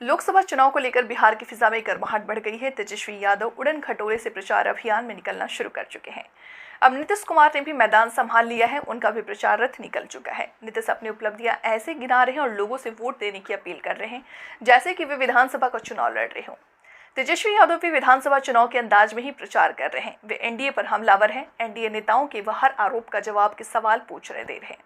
लोकसभा चुनाव को लेकर बिहार की फिजा में गर्माहट बढ़ गई है। तेजस्वी यादव उड़न खटोले से प्रचार अभियान में निकलना शुरू कर चुके हैं। अब नीतीश कुमार ने भी मैदान संभाल लिया है, उनका भी प्रचार रथ निकल चुका है। नीतीश अपनी उपलब्धियां ऐसे गिना रहे हैं और लोगों से वोट देने की अपील कर रहे हैं जैसे कि वे विधानसभा का चुनाव लड़ रहे हों। तेजस्वी यादव भी विधानसभा चुनाव के अंदाज में ही प्रचार कर रहे हैं। वे एनडीए पर हमलावर हैं। एनडीए नेताओं के वह हर आरोप का जवाब के सवाल पूछ रहे दे रहे हैं।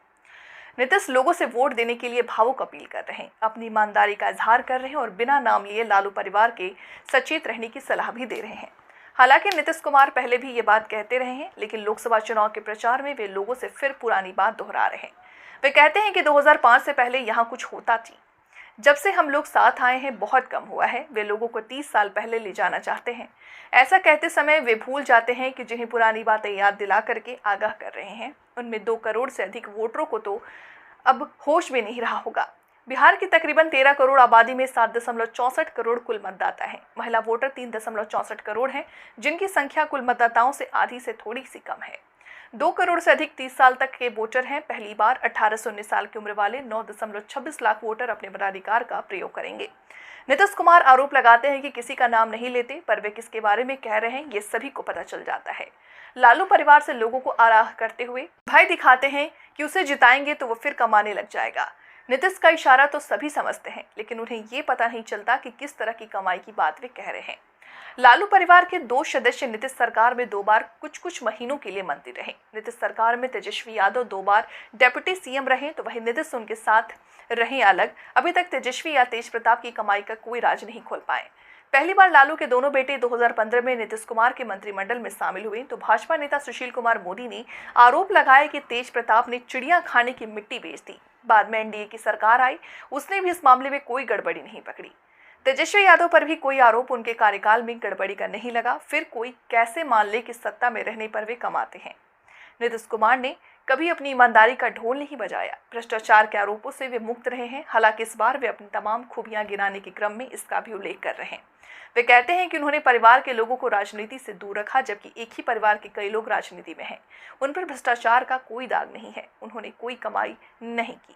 नीतीश लोगों से वोट देने के लिए भावुक अपील कर रहे हैं, अपनी ईमानदारी का इजहार कर रहे हैं और बिना नाम लिए लालू परिवार के सचेत रहने की सलाह भी दे रहे हैं। हालांकि नीतीश कुमार पहले भी ये बात कहते रहे हैं, लेकिन लोकसभा चुनाव के प्रचार में वे लोगों से फिर पुरानी बात दोहरा रहे हैं। वे कहते हैं कि 2005 से पहले यहाँ कुछ होता थी, जब से हम लोग साथ आए हैं बहुत कम हुआ है। वे लोगों को 30 साल पहले ले जाना चाहते हैं। ऐसा कहते समय वे भूल जाते हैं कि जिन्हें पुरानी बातें याद दिला करके आगाह कर रहे हैं, उनमें 2 करोड़ से अधिक वोटरों को तो अब होश भी नहीं रहा होगा। बिहार की तकरीबन 13 करोड़ आबादी में 7.64 करोड़ कुल मतदाता हैं। महिला वोटर 3.64 करोड़ हैं, जिनकी संख्या कुल मतदाताओं से आधी से थोड़ी सी कम है। 2 करोड़ से अधिक 30 साल तक के वोटर हैं। पहली बार 18 से 19 साल की उम्र वाले 9.26 लाख वोटर अपने मताधिकार का प्रयोग करेंगे। नीतीश कुमार आरोप लगाते हैं कि किसी का नाम नहीं लेते, पर वे किसके बारे में कह रहे हैं ये सभी को पता चल जाता है। लालू परिवार से लोगों को आगाह करते हुए भय दिखाते हैं कि उसे जिताएंगे तो वो फिर कमाने लग जाएगा। नीतीश का इशारा तो सभी समझते हैं, लेकिन उन्हें ये पता नहीं चलता कि किस तरह की कमाई की बात वे कह रहे हैं। लालू परिवार के 2 सदस्य नीतीश सरकार में 2 बार कुछ महीनों के लिए मंत्री रहे। नीतीश सरकार में तेजस्वी यादव 2 बार डिप्टी सीएम रहे, तो वहीं नीतीश उनके साथ रहे अलग। अभी तक तेजस्वी या तेज प्रताप की कमाई का कोई राज नहीं खोल पाए। पहली बार लालू के दोनों बेटे 2015 में नीतीश कुमार के मंत्रिमंडल में शामिल हुए, तो भाजपा नेता सुशील कुमार मोदी ने आरोप लगाया कि तेज प्रताप ने चिड़िया खाने की मिट्टी बेच दी। बाद में एनडीए की सरकार आई, उसने भी इस मामले में कोई गड़बड़ी नहीं पकड़ी। तेजस्वी यादव पर भी कोई आरोप उनके कार्यकाल में गड़बड़ी का नहीं लगा। फिर कोई कैसे मान ले कि सत्ता में रहने पर वे कमाते हैं। नीतीश कुमार ने कभी अपनी ईमानदारी का ढोल नहीं बजाया। भ्रष्टाचार के आरोपों से वे मुक्त रहे हैं। हालांकि इस बार वे अपनी तमाम खूबियां गिनाने के क्रम में इसका भी उल्लेख कर रहे हैं। वे कहते हैं कि उन्होंने परिवार के लोगों को राजनीति से दूर रखा, जबकि एक ही परिवार के कई लोग राजनीति में हैं। उन पर भ्रष्टाचार का कोई दाग नहीं है। उन्होंने कोई कमाई नहीं की।